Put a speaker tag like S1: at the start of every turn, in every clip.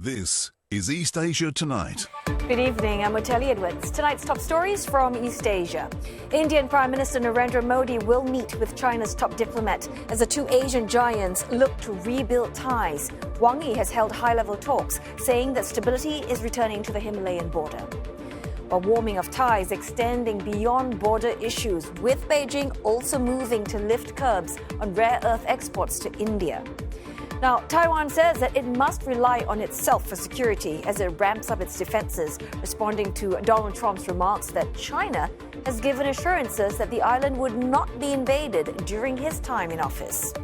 S1: This is East Asia Tonight.
S2: Good evening, I'm Muteli Edwards. Tonight's top stories from East Asia. Indian Prime Minister Narendra Modi will meet with China's top diplomat as the two Asian giants look to rebuild ties. Wang Yi has held high-level talks, saying that stability is returning to the Himalayan border. A warming of ties extending beyond border issues, with Beijing also moving to lift curbs on rare earth exports to India. Now, Taiwan says that it must rely on itself for security as it ramps up its defenses, responding to Donald Trump's remarks that China has given assurances that the island would not be invaded during his time in office.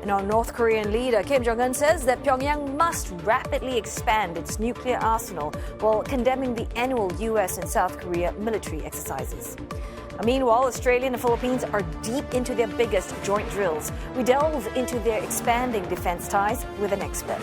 S2: And our North Korean leader Kim Jong says that Pyongyang must rapidly expand its nuclear arsenal while condemning the annual U.S. and South Korea military exercises. Meanwhile, Australia and the Philippines are deep into their biggest joint drills. We delve into their expanding defense ties with an expert.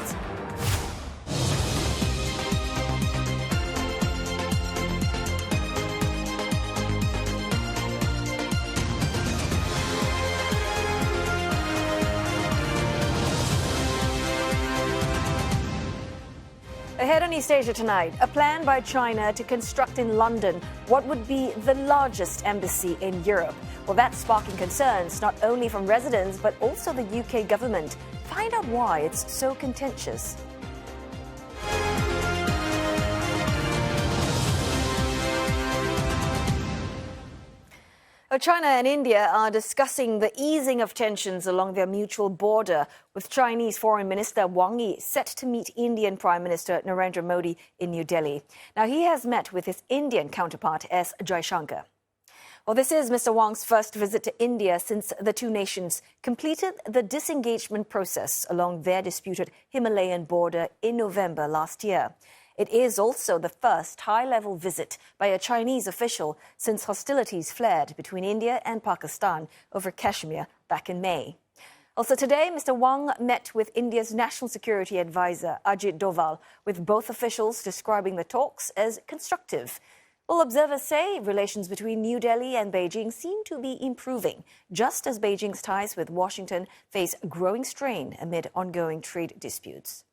S2: Ahead on East Asia Tonight, a plan by China to construct in London what would be the largest embassy in Europe. Well, that's sparking concerns not only from residents but also the UK government. Find out why it's so contentious. China and India are discussing the easing of tensions along their mutual border, with Chinese Foreign Minister Wang Yi set to meet Indian Prime Minister Narendra Modi in New Delhi. Now, he has met with his Indian counterpart, S. Jaishankar. Well, this is Mr. Wang's first visit to India since the two nations completed the disengagement process along their disputed Himalayan border in November last year. It is also the first high-level visit by a Chinese official since hostilities flared between India and Pakistan over Kashmir back in May. Also today, Mr. Wang met with India's National Security Advisor, Ajit Doval, with both officials describing the talks as constructive. Well, observers say relations between New Delhi and Beijing seem to be improving, just as Beijing's ties with Washington face growing strain amid ongoing trade disputes.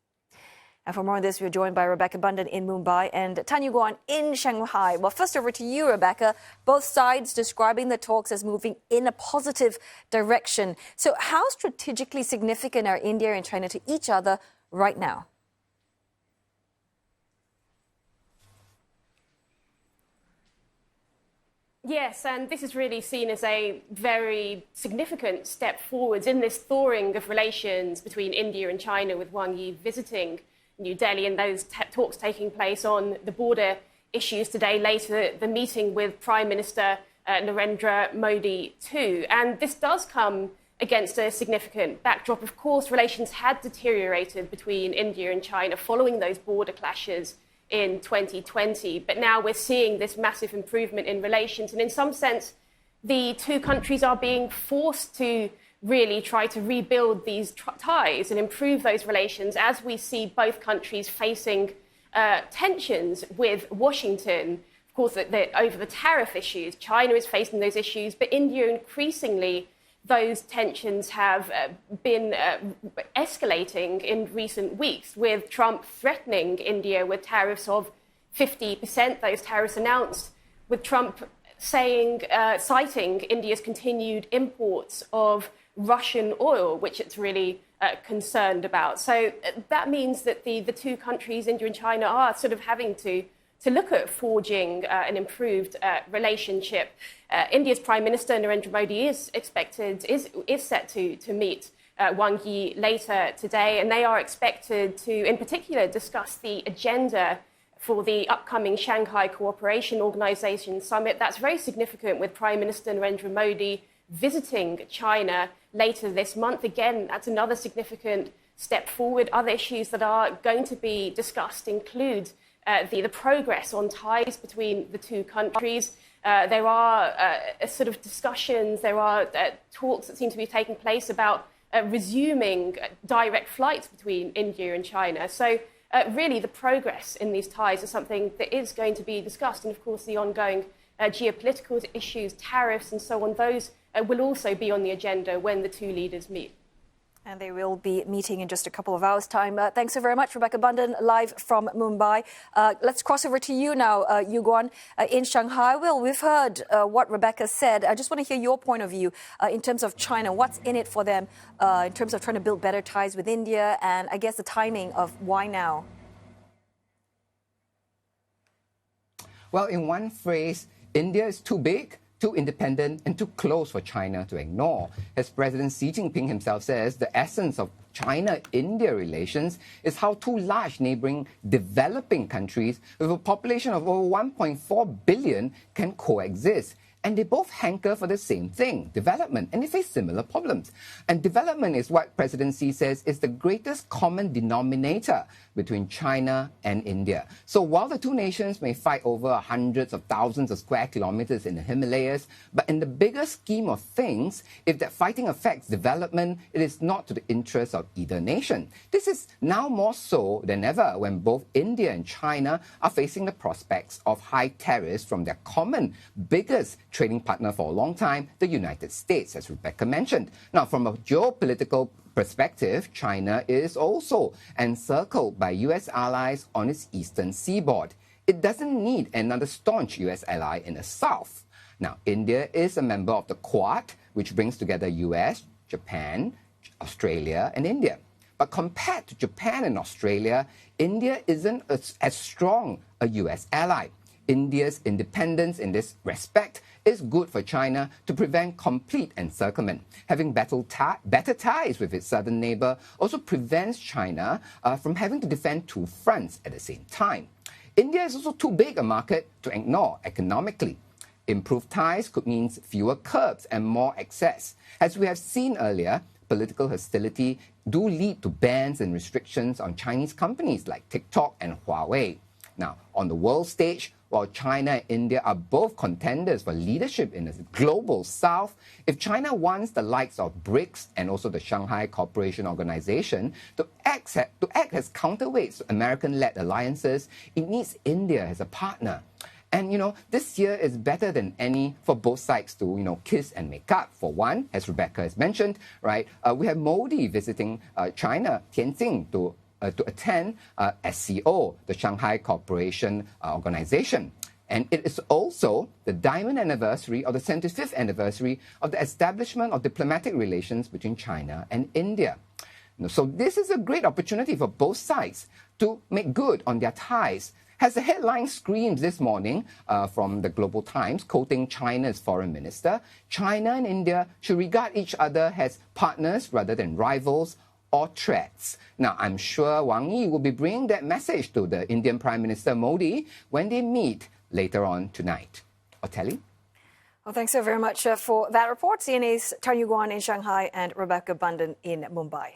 S2: And for more on this, we're joined by Rebecca Bundan in Mumbai and Tanya Guan in Shanghai. Well, first over to you, Rebecca. Both sides describing the talks as moving in a positive direction. So how strategically significant are India and China to each other right now?
S3: Yes, and this is really seen as a very significant step forwards in this thawing of relations between India and China, with Wang Yi visiting New Delhi and those talks taking place on the border issues today, later the meeting with Prime Minister Narendra Modi too. And this does come against a significant backdrop. Of course, relations had deteriorated between India and China following those border clashes in 2020. But now we're seeing this massive improvement in relations. And in some sense, the two countries are being forced to really try to rebuild these ties and improve those relations as we see both countries facing tensions with Washington. Of course, over the tariff issues, China is facing those issues, but India increasingly, those tensions have been escalating in recent weeks, with Trump threatening India with tariffs of 50%, those tariffs announced, with Trump saying, citing India's continued imports of Russian oil, which it's really concerned about. So that means that the two countries, India and China, are sort of having to look at forging an improved relationship. India's Prime Minister Narendra Modi is set to meet Wang Yi later today, and they are expected to, in particular, discuss the agenda for the upcoming Shanghai Cooperation Organization summit. That's very significant, with Prime Minister Narendra Modi visiting China later this month. Again, that's another significant step forward. Other issues that are going to be discussed include the progress on ties between the two countries. There are sort of discussions, there are talks that seem to be taking place about resuming direct flights between India and China. So really the progress in these ties is something that is going to be discussed. And of course, the ongoing geopolitical issues, tariffs and so on, those will also be on the agenda when the two leaders meet.
S2: And they will be meeting in just a couple of hours' time. Thanks so very much, Rebecca Bundan, live from Mumbai. Let's cross over to you now, Yuguan, in Shanghai. Well, we've heard what Rebecca said. I just want to hear your point of view in terms of China. What's in it for them in terms of trying to build better ties with India, and I guess the timing of why now?
S4: Well, in one phrase, India is too big, too independent, and too close for China to ignore. As President Xi Jinping himself says, the essence of China-India relations is how two large neighboring developing countries with a population of over 1.4 billion can coexist. And they both hanker for the same thing, development, and they face similar problems. And development is what President Xi says is the greatest common denominator between China and India. So while the two nations may fight over hundreds of thousands of square kilometers in the Himalayas, but in the bigger scheme of things, if that fighting affects development, it is not to the interest of either nation. This is now more so than ever when both India and China are facing the prospects of high tariffs from their common biggest trading partner for a long time, the United States, as Rebecca mentioned. Now, from a geopolitical perspective, China is also encircled by U.S. allies on its eastern seaboard. It doesn't need another staunch U.S. ally in the south. Now, India is a member of the Quad, which brings together U.S., Japan, Australia, and India. But compared to Japan and Australia, India isn't as strong a U.S. ally. India's independence in this respect is good for China to prevent complete encirclement. Having better ties with its southern neighbor also prevents China from having to defend two fronts at the same time. India is also too big a market to ignore economically. Improved ties could mean fewer curbs and more access. As we have seen earlier, political hostility do lead to bans and restrictions on Chinese companies like TikTok and Huawei. Now, on the world stage, while China and India are both contenders for leadership in the global south, if China wants the likes of BRICS and also the Shanghai Cooperation Organization to act as counterweights to American-led alliances, it needs India as a partner. And, this year is better than any for both sides to, kiss and make up. For one, as Rebecca has mentioned, right, we have Modi visiting China, Tianjin, to attend SCO, the Shanghai Cooperation Organization. And it is also the diamond anniversary or the 75th anniversary of the establishment of diplomatic relations between China and India. So this is a great opportunity for both sides to make good on their ties. As the headline screams this morning from the Global Times, quoting China's foreign minister, China and India should regard each other as partners rather than rivals or threats. Now, I'm sure Wang Yi will be bringing that message to the Indian Prime Minister Modi when they meet later on tonight. Otelli?
S2: Well, thanks so very much for that report. CNA's Tan Yuguan in Shanghai and Rebecca Bundan in Mumbai.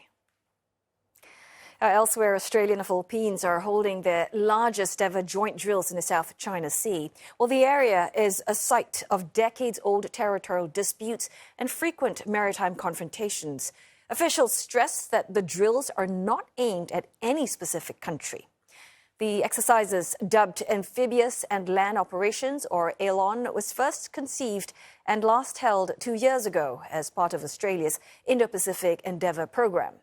S2: Elsewhere, Australia and the Philippines are holding their largest ever joint drills in the South China Sea. Well, the area is a site of decades-old territorial disputes and frequent maritime confrontations. Officials stress that the drills are not aimed at any specific country. The exercises, dubbed Amphibious and Land Operations, or ALON, was first conceived and last held 2 years ago as part of Australia's Indo-Pacific Endeavour program.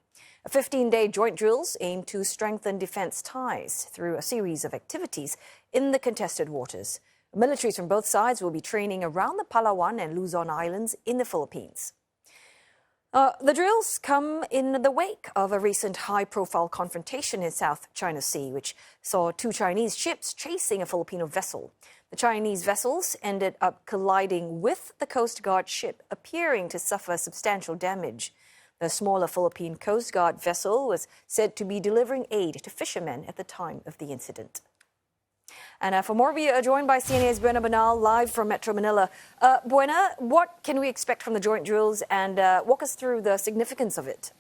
S2: 15-day joint drills aim to strengthen defence ties through a series of activities in the contested waters. Militaries from both sides will be training around the Palawan and Luzon islands in the Philippines. The drills come in the wake of a recent high-profile confrontation in South China Sea, which saw two Chinese ships chasing a Filipino vessel. The Chinese vessels ended up colliding with the Coast Guard ship, appearing to suffer substantial damage. The smaller Philippine Coast Guard vessel was said to be delivering aid to fishermen at the time of the incident. And for more, we are joined by CNA's Buena Banal, live from Metro Manila. Buena, what can we expect from the joint drills, and walk us through the significance of it?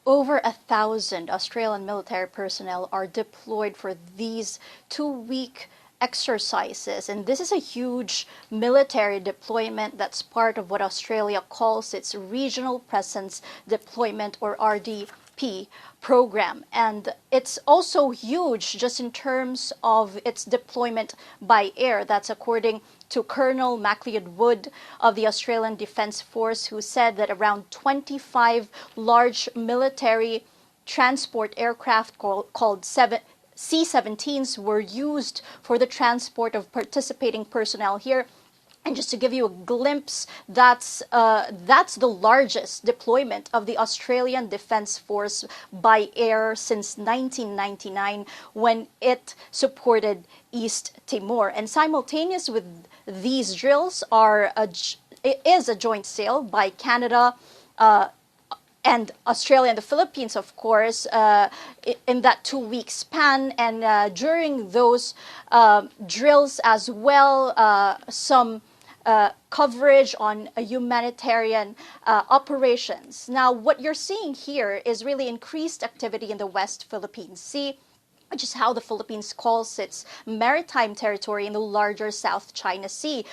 S5: Over 1,000 Australian military personnel are deployed for these 2-week exercises, and this is a huge military deployment that's part of what Australia calls its Regional Presence Deployment, or RDP program. And it's also huge just in terms of its deployment by air. That's according to Colonel Macleod Wood of the Australian Defence Force, who said that around 25 large military transport aircraft called C-17s were used for the transport of participating personnel here. And just to give you a glimpse, that's the largest deployment of the Australian Defence Force by air since 1999, when it supported East Timor. And simultaneous with these drills is a joint sale by Canada and Australia and the Philippines, of course, in that 2-week span. And during those drills as well, some coverage on humanitarian operations. Now, what you're seeing here is really increased activity in the West Philippine Sea, which is how the Philippines calls its maritime territory in the larger South China Sea.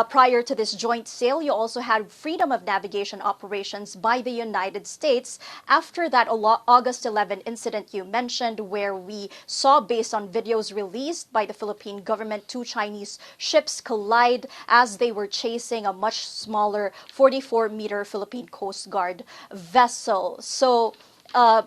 S5: Prior to this joint sale, you also had freedom of navigation operations by the United States after that August 11 incident you mentioned, where we saw, based on videos released by the Philippine government, 2 Chinese ships collide as they were chasing a much smaller 44-meter Philippine Coast Guard vessel. So,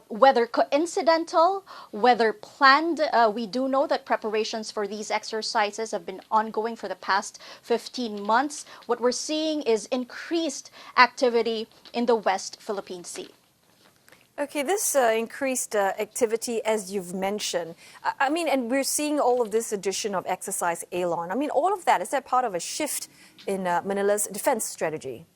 S5: whether coincidental, whether planned, we do know that preparations for these exercises have been ongoing for the past 15 months. What we're seeing is increased activity in the West Philippine Sea.
S2: Okay, this increased activity, as you've mentioned, I mean, and we're seeing all of this addition of exercise ALON. I mean, all of that, is that part of a shift in Manila's defense strategy?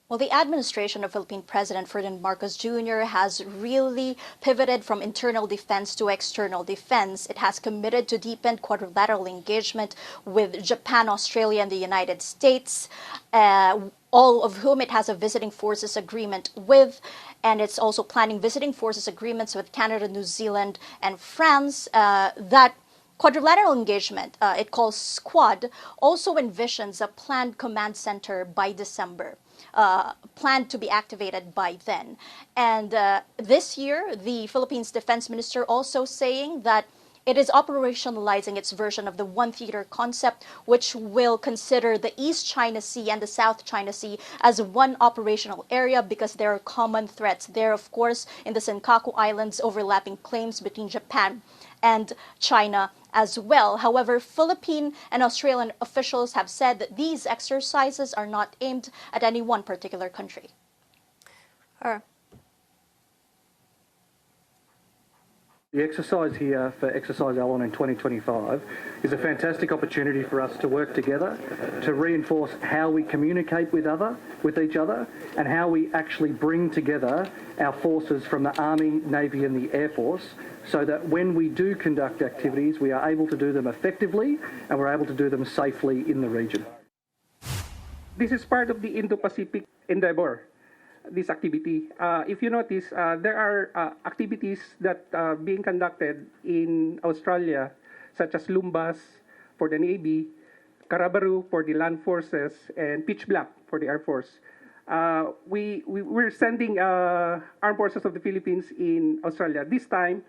S5: Well, the administration of Philippine President Ferdinand Marcos Jr. has really pivoted from internal defense to external defense. It has committed to deepened quadrilateral engagement with Japan, Australia, and the United States, all of whom it has a visiting forces agreement with. And it's also planning visiting forces agreements with Canada, New Zealand, and France. That quadrilateral engagement, it calls Squad, also envisions a planned command center by December. Planned to be activated by then. And this year, the Philippines Defense Minister also saying that it is operationalizing its version of the One Theater concept, which will consider the East China Sea and the South China Sea as one operational area, because there are common threats there, of course, in the Senkaku Islands, overlapping claims between Japan and China as well. However, Philippine and Australian officials have said that these exercises are not aimed at any one particular country.
S6: The exercise here for Exercise ALON in 2025 is a fantastic opportunity for us to work together to reinforce how we communicate with each other, and how we actually bring together our forces from the Army, Navy and the Air Force, so that when we do conduct activities, we are able to do them effectively and we're able to do them safely in the region.
S7: This is part of the Indo-Pacific endeavor, this activity. If you notice, there are activities that are being conducted in Australia, such as Lumbas for the Navy, Karabaru for the land forces, and Pitch Black for the Air Force. We're sending Armed Forces of the Philippines in Australia. This time,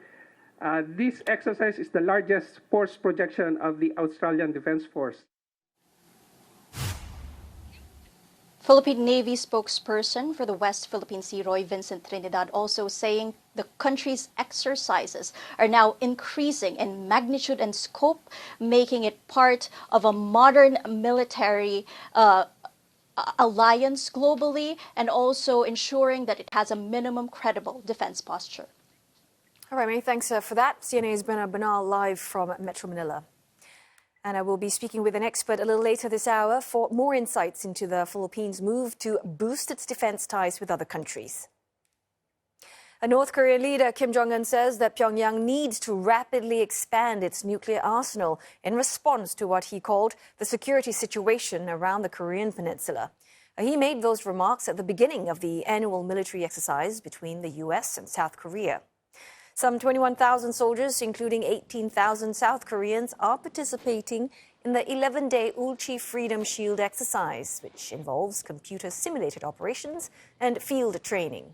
S7: this exercise is the largest force projection of the Australian Defence Force.
S5: Philippine Navy spokesperson for the West Philippine Sea, Roy Vincent Trinidad, also saying the country's exercises are now increasing in magnitude and scope, making it part of a modern military alliance globally, and also ensuring that it has a minimum credible defense posture.
S2: All right, many thanks for that. CNA's Bernard Bernal live from Metro Manila. And I will be speaking with an expert a little later this hour for more insights into the Philippines' move to boost its defense ties with other countries. A North Korean leader, Kim Jong-un, says that Pyongyang needs to rapidly expand its nuclear arsenal in response to what he called the security situation around the Korean peninsula. He made those remarks at the beginning of the annual military exercise between the U.S. and South Korea. Some 21,000 soldiers, including 18,000 South Koreans, are participating in the 11-day Ulchi Freedom Shield exercise, which involves computer-simulated operations and field training.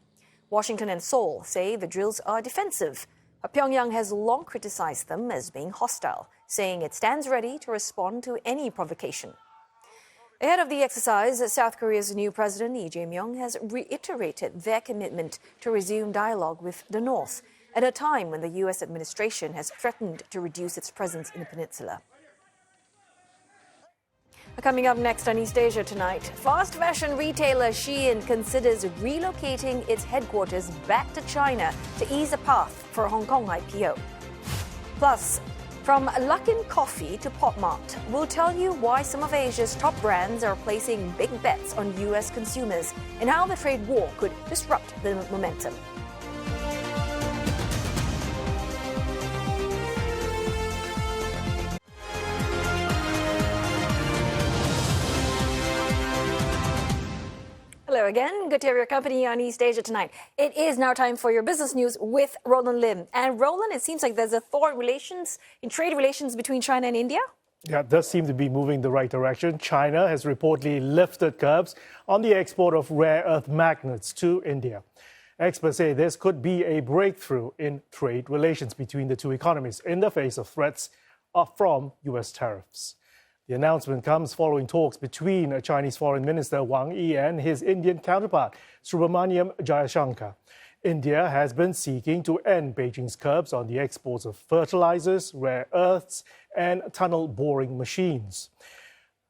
S2: Washington and Seoul say the drills are defensive, Pyongyang has long criticized them as being hostile, saying it stands ready to respond to any provocation. Ahead of the exercise, South Korea's new president, Lee Jae-myung, has reiterated their commitment to resume dialogue with the North at a time when the U.S. administration has threatened to reduce its presence in the peninsula. Coming up next on East Asia Tonight, fast fashion retailer SHEIN considers relocating its headquarters back to China to ease the path for a Hong Kong IPO. Plus, from Luckin Coffee to Popmart, we'll tell you why some of Asia's top brands are placing big bets on U.S. consumers and how the trade war could disrupt the momentum. Hello again. Good to have your company on East Asia Tonight. It is now time for your business news with Roland Lim. And Roland, it seems like there's a thaw in trade relations between China and India.
S8: Yeah, it does seem to be moving the right direction. China has reportedly lifted curbs on the export of rare earth magnets to India. Experts say this could be a breakthrough in trade relations between the two economies in the face of threats from U.S. tariffs. The announcement comes following talks between Chinese Foreign Minister Wang Yi and his Indian counterpart, Subramaniam Jaishankar. India has been seeking to end Beijing's curbs on the exports of fertilizers, rare earths, and tunnel boring machines.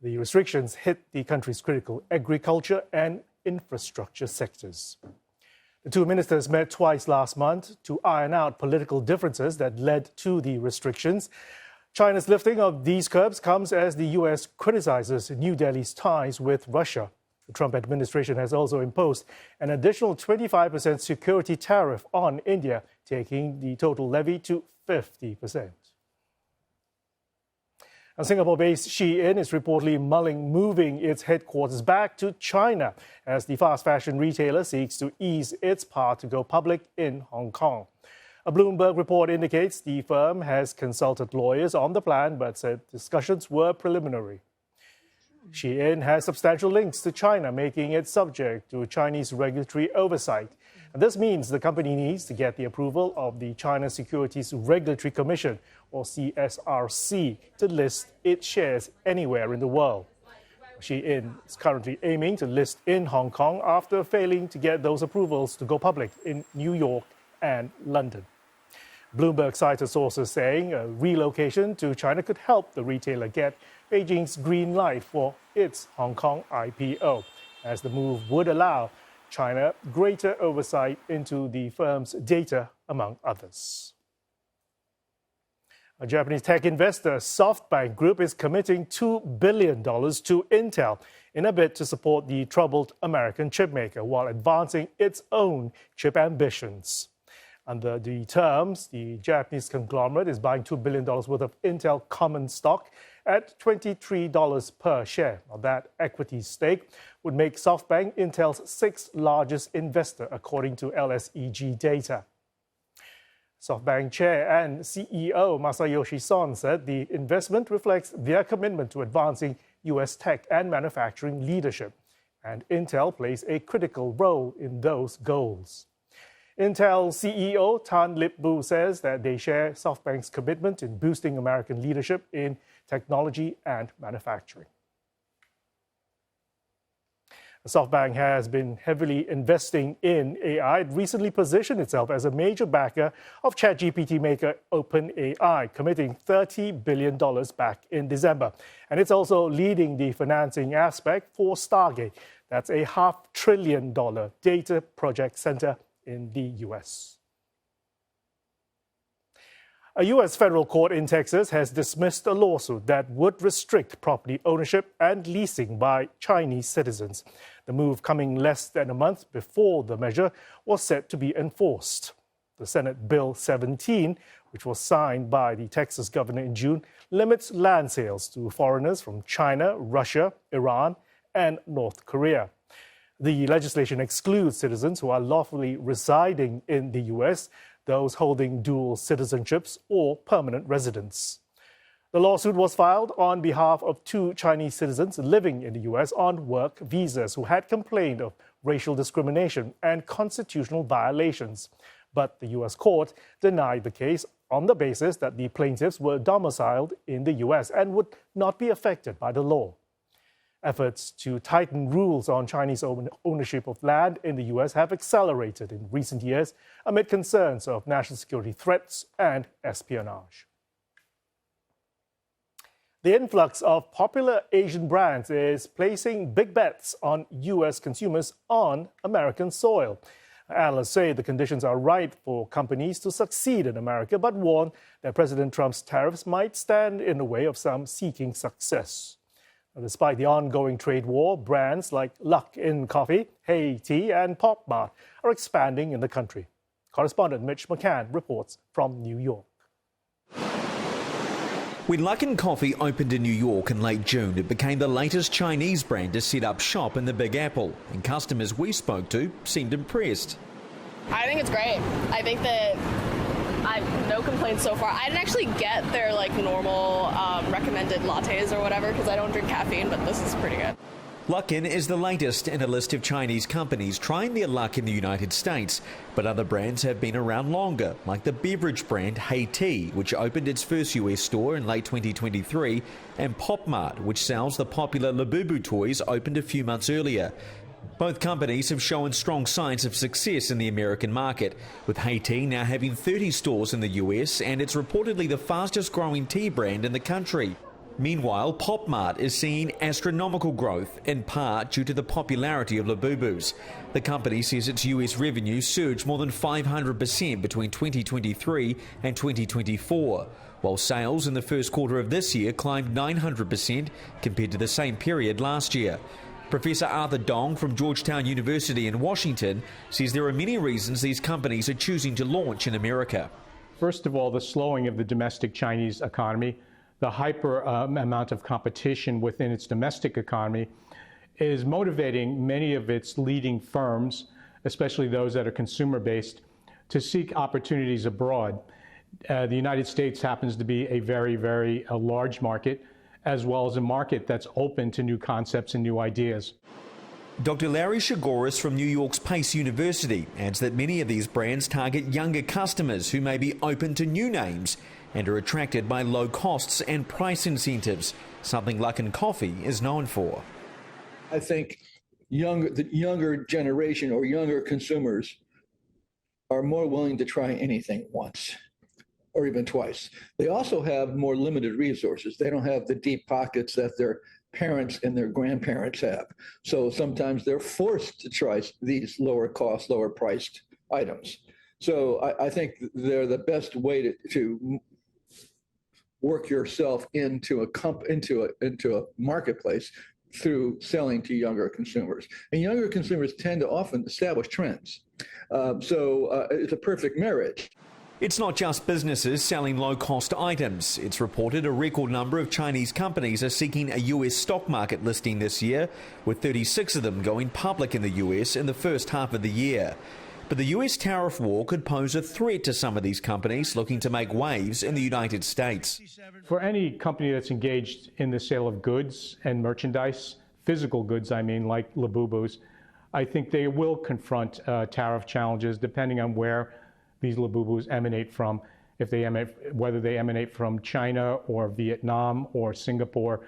S8: The restrictions hit the country's critical agriculture and infrastructure sectors. The two ministers met twice last month to iron out political differences that led to the restrictions. China's lifting of these curbs comes as the U.S. criticizes New Delhi's ties with Russia. The Trump administration has also imposed an additional 25% security tariff on India, taking the total levy to 50%. And Singapore-based SHEIN is reportedly mulling moving its headquarters back to China as the fast fashion retailer seeks to ease its path to go public in Hong Kong. A Bloomberg report indicates the firm has consulted lawyers on the plan but said discussions were preliminary. SHEIN has substantial links to China, making it subject to Chinese regulatory oversight. And this means the company needs to get the approval of the China Securities Regulatory Commission, or CSRC, to list its shares anywhere in the world. SHEIN is currently aiming to list in Hong Kong after failing to get those approvals to go public in New York and London. Bloomberg cited sources saying a relocation to China could help the retailer get Beijing's green light for its Hong Kong IPO, as the move would allow China greater oversight into the firm's data, among others. A Japanese tech investor, SoftBank Group, is committing $2 billion to Intel in a bid to support the troubled American chipmaker while advancing its own chip ambitions. Under the terms, the Japanese conglomerate is buying $2 billion worth of Intel common stock at $23 per share. Now, that equity stake would make SoftBank Intel's sixth largest investor, according to LSEG data. SoftBank Chair and CEO Masayoshi Son said the investment reflects their commitment to advancing U.S. tech and manufacturing leadership, and Intel plays a critical role in those goals. Intel CEO Tan Lip-Bu says that they share SoftBank's commitment in boosting American leadership in technology and manufacturing. SoftBank has been heavily investing in AI. It recently positioned itself as a major backer of ChatGPT maker OpenAI, committing $30 billion back in December. And it's also leading the financing aspect for Stargate. That's a $500 billion data project center in the U.S. A U.S. federal court in Texas has dismissed a lawsuit that would restrict property ownership and leasing by Chinese citizens. The move coming less than a month before the measure was set to be enforced. The Senate Bill 17, which was signed by the Texas governor in June, limits land sales to foreigners from China, Russia, Iran, and North Korea. The legislation excludes citizens who are lawfully residing in the U.S., those holding dual citizenships or permanent residence. The lawsuit was filed on behalf of two Chinese citizens living in the U.S. on work visas who had complained of racial discrimination and constitutional violations. But the U.S. court denied the case on the basis that the plaintiffs were domiciled in the U.S. and would not be affected by the law. Efforts to tighten rules on Chinese ownership of land in the U.S. have accelerated in recent years amid concerns of national security threats and espionage. The influx of popular Asian brands is placing big bets on U.S. consumers on American soil. Analysts say the conditions are right for companies to succeed in America, but warn that President Trump's tariffs might stand in the way of some seeking success. Despite the ongoing trade war, brands like Luckin Coffee, Tea, and Popmart are expanding in the country. Correspondent Mitch McCann reports from New York.
S9: When Luckin Coffee opened in New York in late June, it became the latest Chinese brand to set up shop in the Big Apple, and customers we spoke to seemed impressed.
S10: I think it's great. I think that I have no complaints so far. I didn't actually get their normal recommended lattes or whatever because I don't drink caffeine, but this is pretty good.
S9: Luckin is the latest in a list of Chinese companies trying their luck in the United States, but other brands have been around longer, like the beverage brand Tea, which opened its first US store in late 2023, and Popmart, which sells the popular Labubu toys, opened a few months earlier. Both companies have shown strong signs of success in the American market, with Tea now having 30 stores in the US, and it's reportedly the fastest growing tea brand in the country. Meanwhile, Popmart is seeing astronomical growth, in part due to the popularity of Labubus. The company says its US revenue surged more than 500% between 2023 and 2024, while sales in the first quarter of this year climbed 900% compared to the same period last year. Professor Arthur Jong from Georgetown University in Washington says there are many reasons these companies are choosing to launch in America.
S11: First of all, the slowing of the domestic Chinese economy. The hyper amount of competition within its domestic economy is motivating many of its leading firms, especially those that are consumer-based, to seek opportunities abroad. The United States happens to be a very large market, as well as a market that's open to new concepts and new ideas.
S9: Dr. Larry Shigoris from New York's Pace University adds that many of these brands target younger customers who may be open to new names and are attracted by low costs and price incentives, something Luckin Coffee is known for.
S12: I think the younger generation or younger consumers are more willing to try anything once or even twice. They also have more limited resources. They don't have the deep pockets that their parents and their grandparents have. So sometimes they're forced to try these lower cost, lower priced items. So I think they're the best way to work yourself into a marketplace through selling to younger consumers. And younger consumers tend to often establish trends. So it's a perfect marriage.
S9: It's not just businesses selling low-cost items. It's reported a record number of Chinese companies are seeking a US stock market listing this year, with 36 of them going public in the US in the first half of the year. But the US tariff war could pose a threat to some of these companies looking to make waves in the United States.
S11: For any company that's engaged in the sale of goods and merchandise, physical goods, like Labubus, I think they will confront tariff challenges depending on where these Labubus emanate from. Whether they emanate from China or Vietnam or Singapore,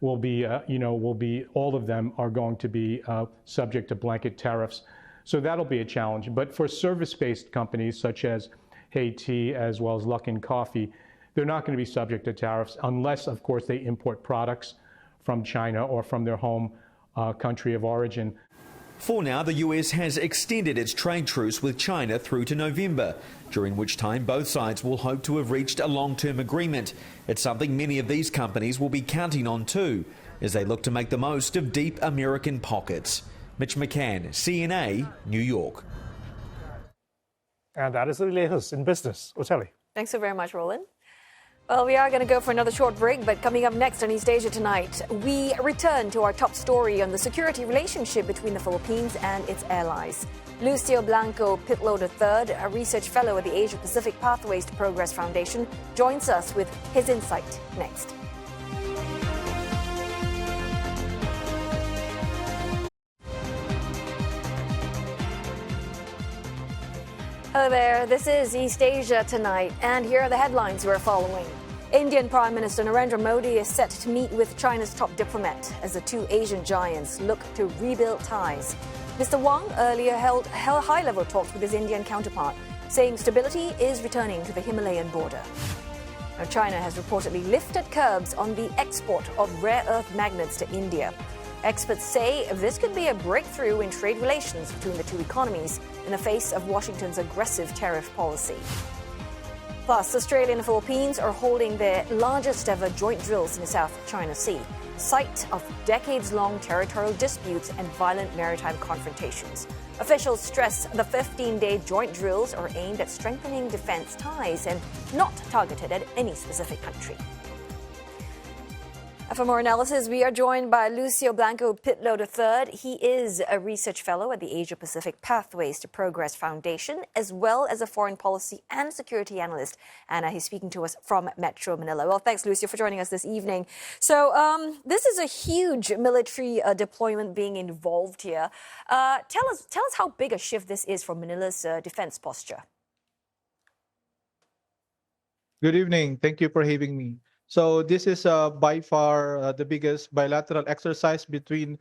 S11: all of them are going to be subject to blanket tariffs. So that'll be a challenge. But for service-based companies such as Tea as well as Luckin Coffee, they're not going to be subject to tariffs unless, of course, they import products from China or from their home country of origin.
S9: For now, the US has extended its trade truce with China through to November, during which time both sides will hope to have reached a long-term agreement. It's something many of these companies will be counting on too, as they look to make the most of deep American pockets. Mitch McCann, CNA, New York.
S8: And that is the latest in business. Otelli.
S2: Thanks so very much, Roland. Well, we are going to go for another short break, but coming up next on East Asia Tonight, we return to our top story on the security relationship between the Philippines and its allies. Lucio Blanco Pitlow III, a research fellow at the Asia Pacific Pathways to Progress Foundation, joins us with his insight next. Hello there, this is East Asia Tonight, and here are the headlines we're following. Indian Prime Minister Narendra Modi is set to meet with China's top diplomat as the two Asian giants look to rebuild ties. Mr. Wang earlier held high-level talks with his Indian counterpart, saying stability is returning to the Himalayan border. Now, China has reportedly lifted curbs on the export of rare earth magnets to India. Experts say this could be a breakthrough in trade relations between the two economies in the face of Washington's aggressive tariff policy. Plus, Australia and the Philippines are holding their largest ever joint drills in the South China Sea, site of decades-long territorial disputes and violent maritime confrontations. Officials stress the 15-day joint drills are aimed at strengthening defense ties and not targeted at any specific country. For more analysis, we are joined by Lucio Blanco Pitlo III. He is a research fellow at the Asia-Pacific Pathways to Progress Foundation, as well as a foreign policy and security analyst. And he's speaking to us from Metro Manila. Well, thanks, Lucio, for joining us this evening. So this is a huge military deployment being involved here. Tell us how big a shift this is for Manila's defense posture.
S13: Good evening. Thank you for having me. So this is by far the biggest bilateral exercise between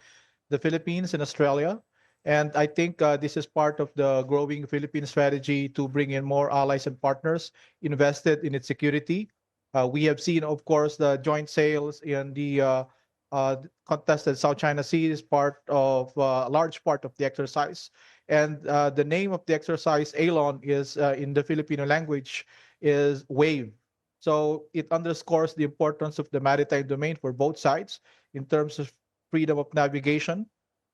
S13: the Philippines and Australia. And I think this is part of the growing Philippine strategy to bring in more allies and partners invested in its security. We have seen, of course, the joint sails in the contested South China Sea is part of a large part of the exercise. And the name of the exercise, ALON, is in the Filipino language is wave. So it underscores the importance of the maritime domain for both sides in terms of freedom of navigation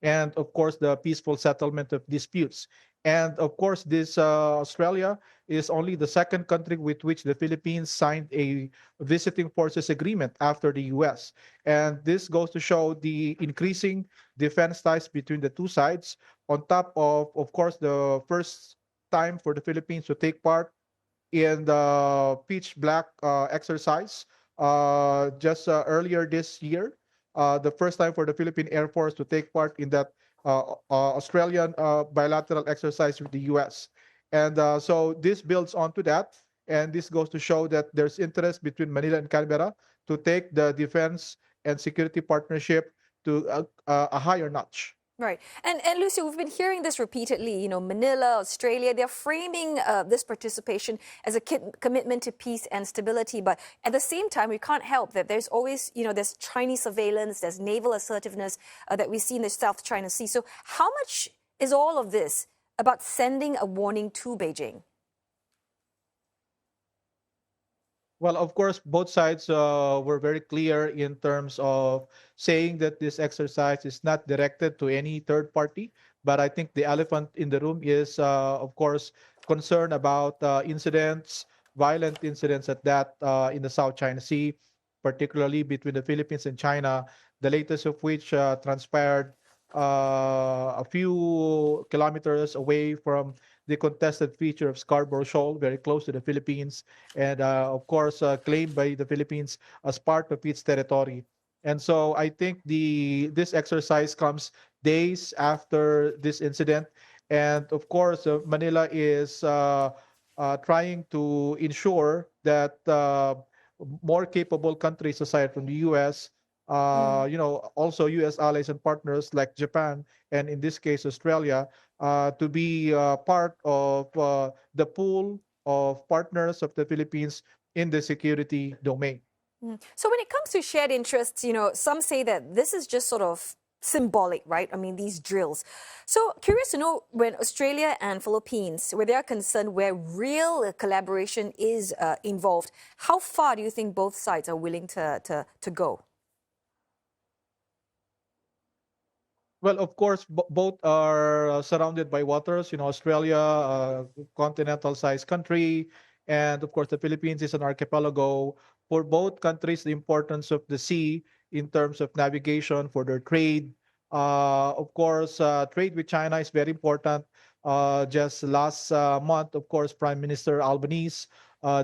S13: and, of course, the peaceful settlement of disputes. And, of course, this Australia is only the second country with which the Philippines signed a visiting forces agreement after the U.S. And this goes to show the increasing defense ties between the two sides on top of course, the first time for the Philippines to take part in the pitch black exercise just earlier this year. The first time for the Philippine Air Force to take part in that Australian bilateral exercise with the U.S. And so this builds onto that. And this goes to show that there's interest between Manila and Canberra to take the defense and security partnership to a higher notch.
S2: Right. And Lucy, we've been hearing this repeatedly, Manila, Australia, they're framing this participation as a commitment to peace and stability. But at the same time, we can't help that there's always, there's Chinese surveillance, there's naval assertiveness that we see in the South China Sea. So how much is all of this about sending a warning to Beijing?
S13: Well, of course, both sides were very clear in terms of saying that this exercise is not directed to any third party. But I think the elephant in the room is, of course, concern about incidents, violent incidents at that in the South China Sea, particularly between the Philippines and China, the latest of which transpired a few kilometers away from the contested feature of Scarborough Shoal, very close to the Philippines, and of course claimed by the Philippines as part of its territory. And so I think this exercise comes days after this incident, and of course Manila is trying to ensure that more capable countries aside from the U.S. Also U.S. allies and partners like Japan, and in this case Australia, to be part of the pool of partners of the Philippines in the security domain.
S2: So when it comes to shared interests, some say that this is just sort of symbolic, right? I mean, these drills. So curious to know, when Australia and Philippines, where they are concerned, where real collaboration is involved, how far do you think both sides are willing to go?
S13: Well, of course, both are surrounded by waters. Australia, a continental-sized country, and of course, the Philippines is an archipelago. For both countries, the importance of the sea in terms of navigation for their trade. Of course, trade with China is very important. Just last month, of course, Prime Minister Albanese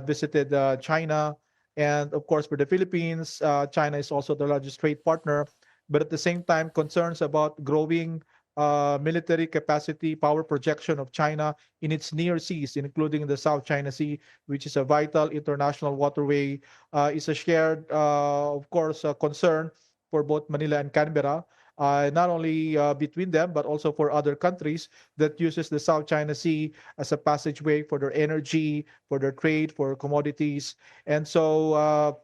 S13: visited China. And of course, for the Philippines, China is also the largest trade partner. But at the same time, concerns about growing military capacity, power projection of China in its near seas, including the South China Sea, which is a vital international waterway, is a shared, of course, concern for both Manila and Canberra. Not only between them, but also for other countries that uses the South China Sea as a passageway for their energy, for their trade, for commodities. And so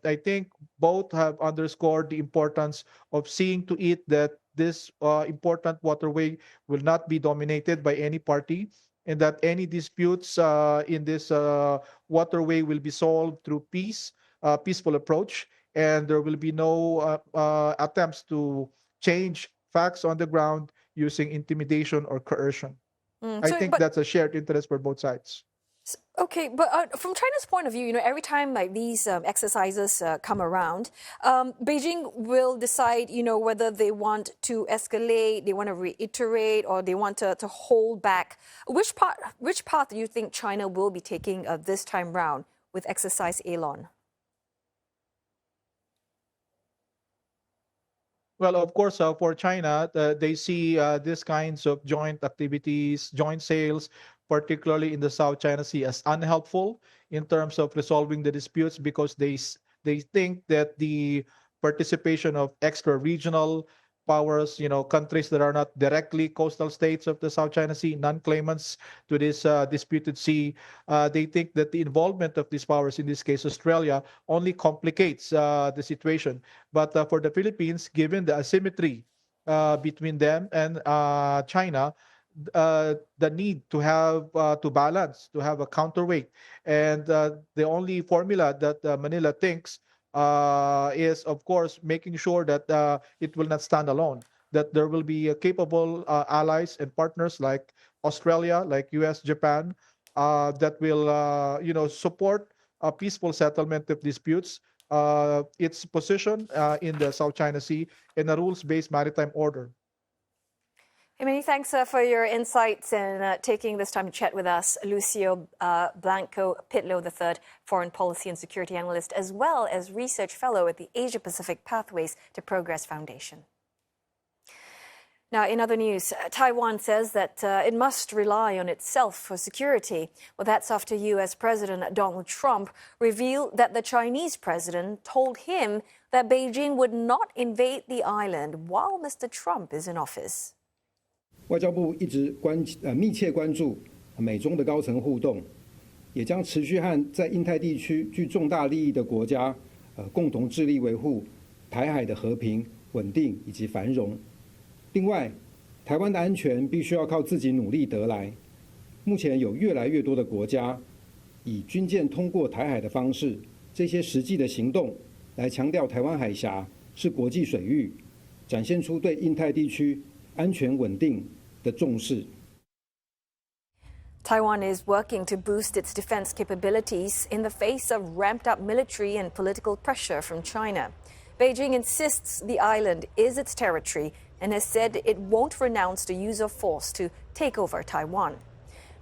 S13: I think both have underscored the importance of seeing to it that this important waterway will not be dominated by any party, and that any disputes in this waterway will be solved through peaceful approach, and there will be no attempts to change facts on the ground using intimidation or coercion. I think that's a shared interest for both sides.
S2: Okay, but from China's point of view, every time like these exercises come around, Beijing will decide, whether they want to escalate, they want to reiterate, or they want to hold back. Which path do you think China will be taking this time round with exercise ALON?
S13: Well, of course, for China, they see these kinds of joint activities, joint sales, particularly in the South China Sea, as unhelpful in terms of resolving the disputes, because they think that the participation of extra regional powers, countries that are not directly coastal states of the South China Sea, non-claimants to this disputed sea, they think that the involvement of these powers, in this case Australia, only complicates the situation. But for the Philippines, given the asymmetry between them and China, the need to have to balance, to have a counterweight, and the only formula that Manila thinks is, of course, making sure that it will not stand alone, that there will be capable allies and partners like Australia, like US, Japan, that will, support a peaceful settlement of disputes, its position in the South China Sea, and a rules-based maritime order.
S2: Hey, many thanks for your insights and taking this time to chat with us, Lucio Blanco Pitlow III, Foreign Policy and Security Analyst, as well as Research Fellow at the Asia Pacific Pathways to Progress Foundation. Now, in other news, Taiwan says that it must rely on itself for security. Well, that's after U.S. President Donald Trump revealed that the Chinese president told him that Beijing would not invade the island while Mr. Trump is in office.
S14: 外交部一直密切关注美中的高层互动，也将持续和在印太地区具重大利益的国家共同致力维护台海的和平、稳定以及繁荣。另外，台湾的安全必须要靠自己努力得来。目前有越来越多的国家以军舰通过台海的方式，这些实际的行动来强调台湾海峡是国际水域，展现出对印太地区安全稳定的重视。
S2: Taiwan is working to boost its defense capabilities in the face of ramped-up military and political pressure from China. Beijing insists the island is its territory and has said it won't renounce the use of force to take over Taiwan.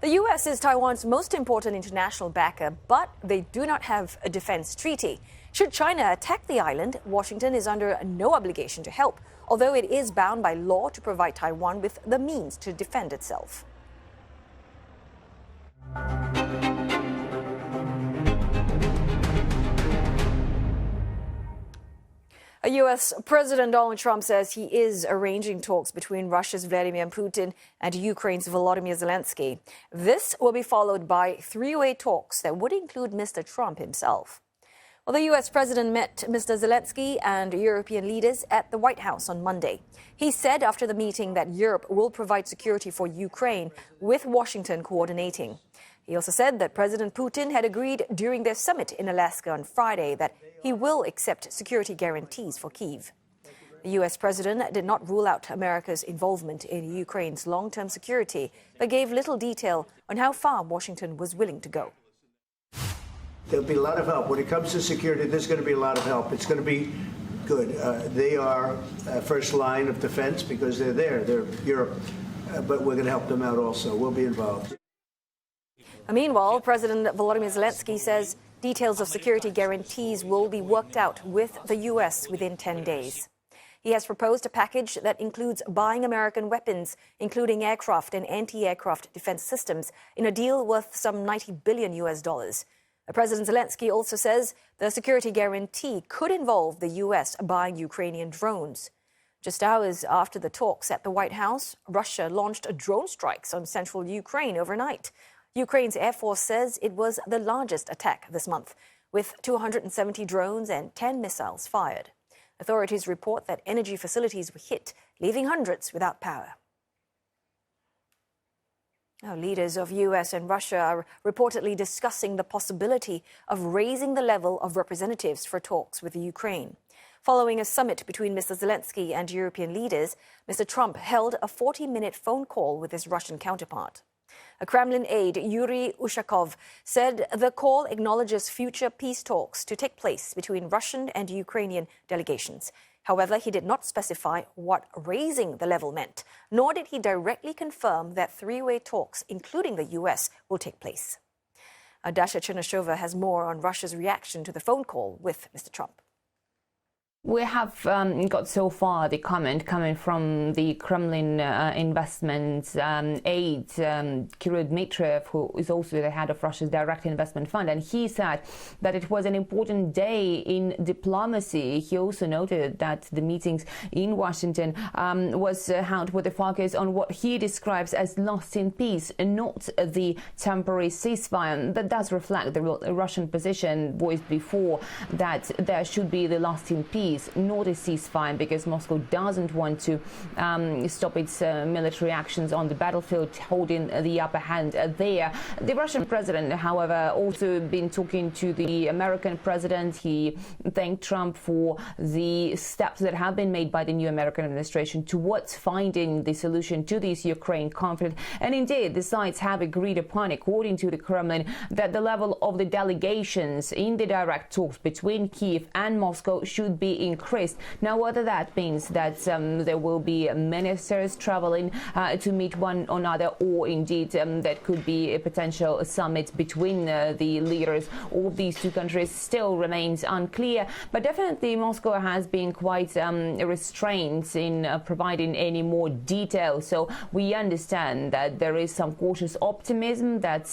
S2: The U.S. is Taiwan's most important international backer, but they do not have a defense treaty. Should China attack the island, Washington is under no obligation to help, although it is bound by law to provide Taiwan with the means to defend itself. U.S. President Donald Trump says he is arranging talks between Russia's Vladimir Putin and Ukraine's Volodymyr Zelensky. This will be followed by three-way talks that would include Mr. Trump himself. Well, the U.S. president met Mr. Zelensky and European leaders at the White House on Monday. He said after the meeting that Europe will provide security for Ukraine, with Washington coordinating. He also said that President Putin had agreed during their summit in Alaska on Friday that he will accept security guarantees for Kyiv. The U.S. president did not rule out America's involvement in Ukraine's long-term security, but gave little detail on how far Washington was willing to go.
S15: There'll be a lot of help. When it comes to security, there's going to be a lot of help. It's going to be good. They are first line of defense because they're there. They're Europe. But we're going to help them out also. We'll be involved.
S2: Meanwhile, President Volodymyr Zelensky says details of security guarantees will be worked out with the U.S. within 10 days. He has proposed a package that includes buying American weapons, including aircraft and anti-aircraft defense systems, in a deal worth some $90 billion. President Zelensky also says the security guarantee could involve the U.S. buying Ukrainian drones. Just hours after the talks at the White House, Russia launched drone strikes on central Ukraine overnight. Ukraine's Air Force says it was the largest attack this month, with 270 drones and 10 missiles fired. Authorities report that energy facilities were hit, leaving hundreds without power. Now, leaders of US and Russia are reportedly discussing the possibility of raising the level of representatives for talks with Ukraine. Following a summit between Mr. Zelensky and European leaders, Mr. Trump held a 40-minute phone call with his Russian counterpart. A Kremlin aide, Yuri Ushakov, said the call acknowledges future peace talks to take place between Russian and Ukrainian delegations. However, he did not specify what raising the level meant, nor did he directly confirm that three-way talks, including the U.S., will take place. Dasha Chernyshova has more on Russia's reaction to the phone call with Mr. Trump.
S16: We have got so far the comment coming from the Kremlin investment aide, Kirill Dmitriev, who is also the head of Russia's direct investment fund, and he said that it was an important day in diplomacy. He also noted that the meetings in Washington was held with a focus on what he describes as lasting peace, and not the temporary ceasefire. That does reflect the Russian position voiced before, that there should be the lasting peace, not a ceasefire, because Moscow doesn't want to stop its military actions on the battlefield, holding the upper hand there. The Russian president, however, also been talking to the American president. He thanked Trump for the steps that have been made by the new American administration towards finding the solution to this Ukraine conflict. And indeed, the sides have agreed upon, according to the Kremlin, that the level of the delegations in the direct talks between Kyiv and Moscow should be increased. Now, whether that means that there will be ministers traveling to meet one another, or indeed that could be a potential summit between the leaders of these two countries, still remains unclear. But definitely Moscow has been quite restrained in providing any more detail. So we understand that there is some cautious optimism that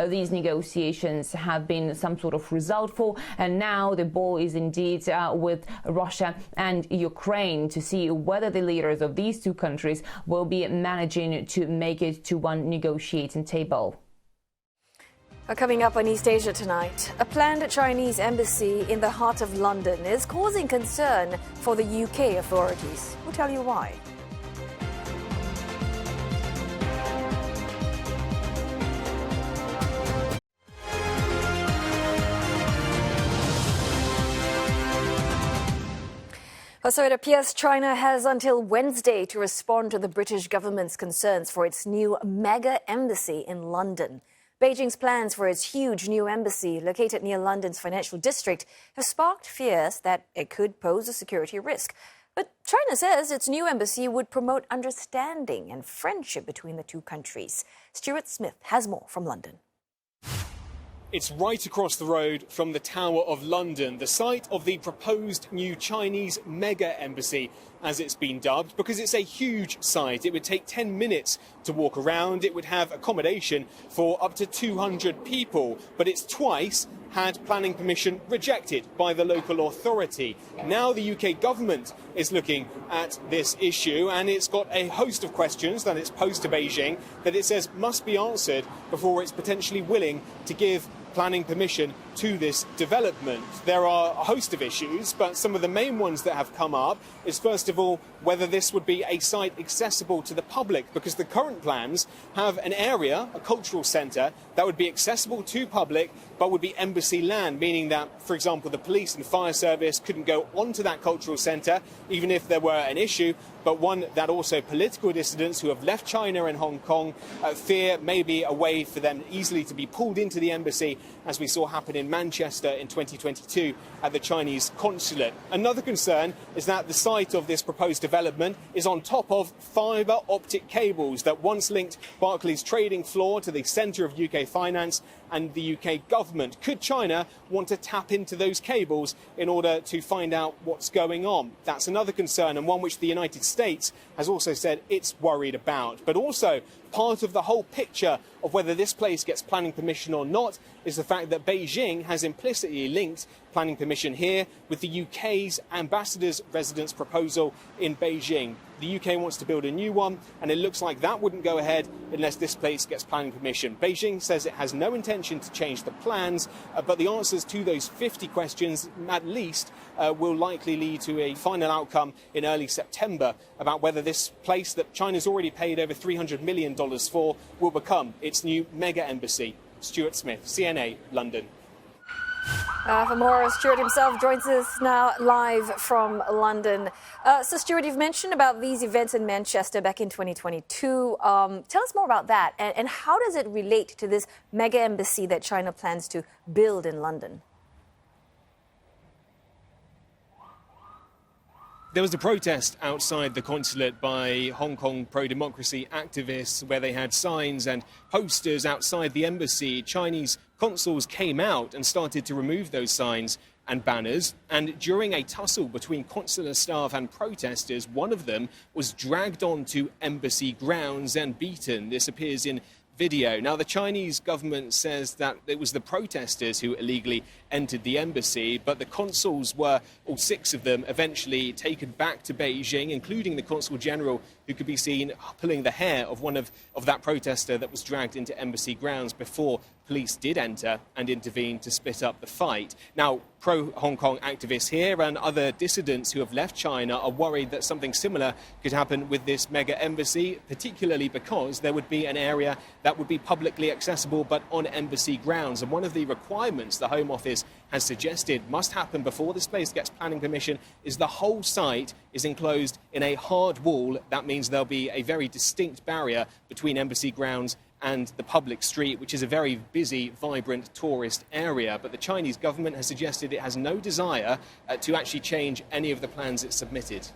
S16: these negotiations have been some sort of resultful, and now the ball is indeed with Russia and Ukraine to see whether the leaders of these two countries will be managing to make it to one negotiating table.
S2: Coming up on East Asia tonight, a planned Chinese embassy in the heart of London is causing concern for the UK authorities. We'll tell you why. So it appears China has until Wednesday to respond to the British government's concerns for its new mega embassy in London. Beijing's plans for its huge new embassy located near London's financial district have sparked fears that it could pose a security risk. But China says its new embassy would promote understanding and friendship between the two countries. Stuart Smith has more from London.
S17: It's right across the road from the Tower of London, the site of the proposed new Chinese mega embassy, as it's been dubbed, because it's a huge site. It would take 10 minutes to walk around. It would have accommodation for up to 200 people, but it's twice had planning permission rejected by the local authority. Now the UK government is looking at this issue, and it's got a host of questions that it's posed to Beijing that it says must be answered before it's potentially willing to give planning permission to this development. There are a host of issues, but some of the main ones that have come up is, first of all, whether this would be a site accessible to the public, because the current plans have an area, a cultural centre, that would be accessible to public but would be embassy land, meaning that, for example, the police and fire service couldn't go onto that cultural centre even if there were an issue, but one that also political dissidents who have left China and Hong Kong fear may be a way for them easily to be pulled into the embassy, as we saw happen in in Manchester in 2022 at the Chinese consulate. Another concern is that the site of this proposed development is on top of fibre optic cables that once linked Barclays' trading floor to the centre of UK finance and the UK government. Could China want to tap into those cables in order to find out what's going on? That's another concern, and one which the United States has also said it's worried about. But also, part of the whole picture of whether this place gets planning permission or not is the fact that Beijing has implicitly linked planning permission here with the UK's ambassador's residence proposal in Beijing. The UK wants to build a new one, and it looks like that wouldn't go ahead unless this place gets planning permission. Beijing says it has no intention to change the plans, but the answers to those 50 questions, at least, will likely lead to a final outcome in early September about whether this place that China's already paid over $300 million for will become its new mega embassy. Stuart Smith, CNA, London.
S2: For more, Stuart himself joins us now live from London. So, Stuart, you've mentioned about these events in Manchester back in 2022. Tell us more about that, and how does it relate to this mega embassy that China plans to build in London?
S17: There was a protest outside the consulate by Hong Kong pro-democracy activists where they had signs and posters outside the embassy. Chinese consuls came out and started to remove those signs and banners. And during a tussle between consular staff and protesters, one of them was dragged onto embassy grounds and beaten. This appears in video. Now, the Chinese government says that it was the protesters who illegally entered the embassy, but the consuls were, all 6 of them, eventually taken back to Beijing, including the consul general, who could be seen pulling the hair of one of that protester that was dragged into embassy grounds before police did enter and intervene to split up the fight. Now, pro-Hong Kong activists here and other dissidents who have left China are worried that something similar could happen with this mega embassy, particularly because there would be an area that would be publicly accessible but on embassy grounds. And one of the requirements the Home Office has suggested must happen before this place gets planning permission is the whole site is enclosed in a hard wall. That means there'll be a very distinct barrier between embassy grounds and the public street, which is a very busy, vibrant tourist area. But the Chinese government has suggested it has no desire to actually change any of the plans it submitted.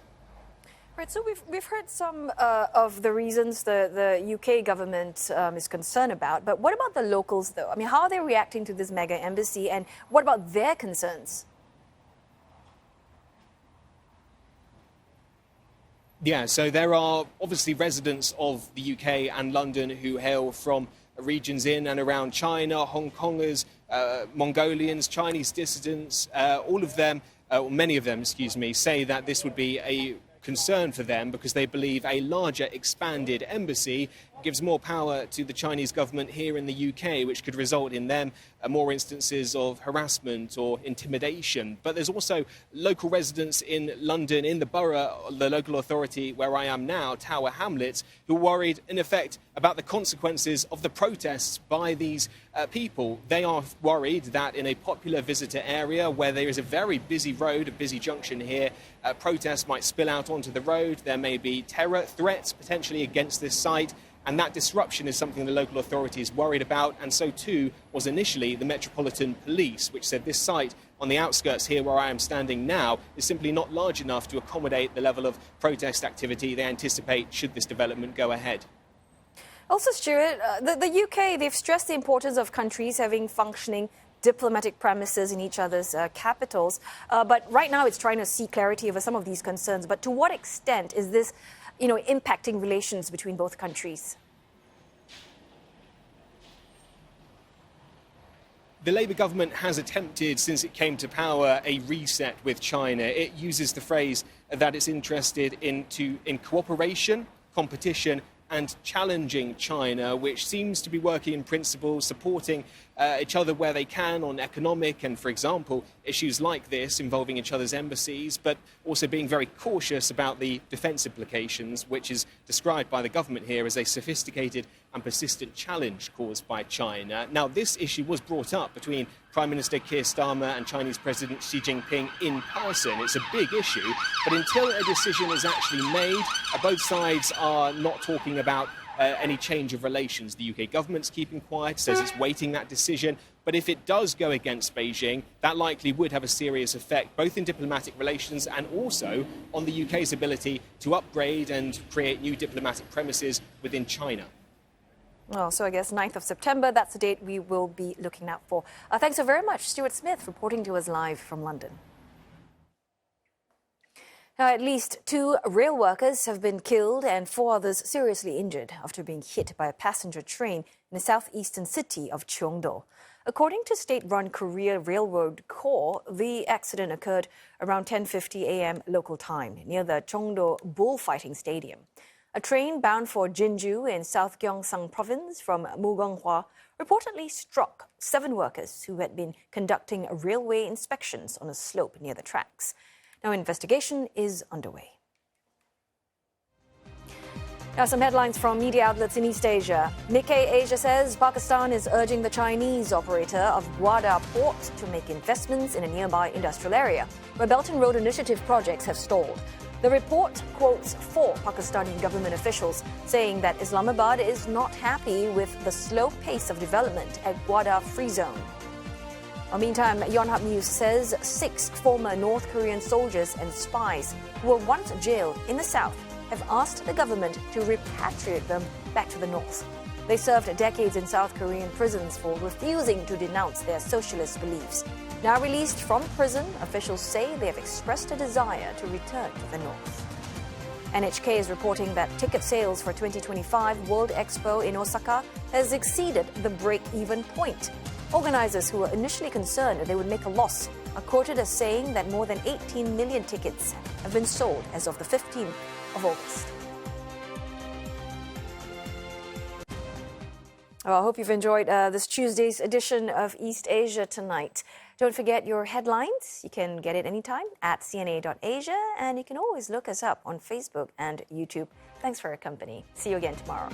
S2: Right, so we've heard some of the reasons the UK government is concerned about, but what about the locals, though? I mean, how are they reacting to this mega embassy, and what about their concerns?
S17: Yeah, so there are obviously residents of the UK and London who hail from regions in and around China, Hong Kongers, Mongolians, Chinese dissidents, all of them, or many of them, excuse me, say that this would be a concern for them because they believe a larger expanded embassy gives more power to the Chinese government here in the UK, which could result in them more instances of harassment or intimidation. But there's also local residents in London, in the borough, the local authority where I am now, Tower Hamlets, who are worried, in effect, about the consequences of the protests by these people. They are worried that in a popular visitor area where there is a very busy road, a busy junction here, protests might spill out onto the road. There may be terror threats potentially against this site. And that disruption is something the local authority is worried about, and so too was initially the Metropolitan Police, which said this site on the outskirts here where I am standing now is simply not large enough to accommodate the level of protest activity they anticipate should this development go ahead.
S2: Also, Stuart, the UK, they've stressed the importance of countries having functioning diplomatic premises in each other's capitals, but right now it's trying to seek clarity over some of these concerns. But to what extent is this impacting relations between both countries?
S17: The Labour government has attempted, since it came to power, a reset with China. It uses the phrase that it's interested in cooperation, competition, and challenging China, which seems to be working in principle, supporting each other where they can on economic and, for example, issues like this involving each other's embassies, but also being very cautious about the defence implications, which is described by the government here as a sophisticated and persistent challenge caused by China. Now, this issue was brought up between Prime Minister Keir Starmer and Chinese President Xi Jinping in person. It's a big issue, but until a decision is actually made, both sides are not talking about any change of relations. The UK government's keeping quiet, says it's waiting that decision. But if it does go against Beijing, that likely would have a serious effect, both in diplomatic relations and also on the UK's ability to upgrade and create new diplomatic premises within China.
S2: Well, so I guess 9th of September, that's the date we will be looking out for. Thanks so very much, Stuart Smith, reporting to us live from London. Now, at least 2 rail workers have been killed and 4 others seriously injured after being hit by a passenger train in the southeastern city of Cheongdo. According to state-run Korea Railroad Corps, the accident occurred around 10:50 a.m. local time near the Cheongdo Bullfighting Stadium. A train bound for Jinju in South Gyeongsang Province from Mugonghwa reportedly struck 7 workers who had been conducting railway inspections on a slope near the tracks. Now, investigation is underway. Now, some headlines from media outlets in East Asia. Nikkei Asia says Pakistan is urging the Chinese operator of Gwadar port to make investments in a nearby industrial area, where Belt and Road Initiative projects have stalled. The report quotes 4 Pakistani government officials saying that Islamabad is not happy with the slow pace of development at Gwadar Free Zone. Meantime, Yonhap News says 6 former North Korean soldiers and spies who were once jailed in the south have asked the government to repatriate them back to the north. They served decades in South Korean prisons for refusing to denounce their socialist beliefs. Now released from prison, officials say they have expressed a desire to return to the north. NHK is reporting that ticket sales for 2025 World Expo in Osaka has exceeded the break-even point. Organizers who were initially concerned they would make a loss are quoted as saying that more than 18 million tickets have been sold as of the 15th of August. Well, I hope you've enjoyed this Tuesday's edition of East Asia Tonight. Don't forget your headlines. You can get it anytime at cna.asia, and you can always look us up on Facebook and YouTube. Thanks for your company. See you again tomorrow.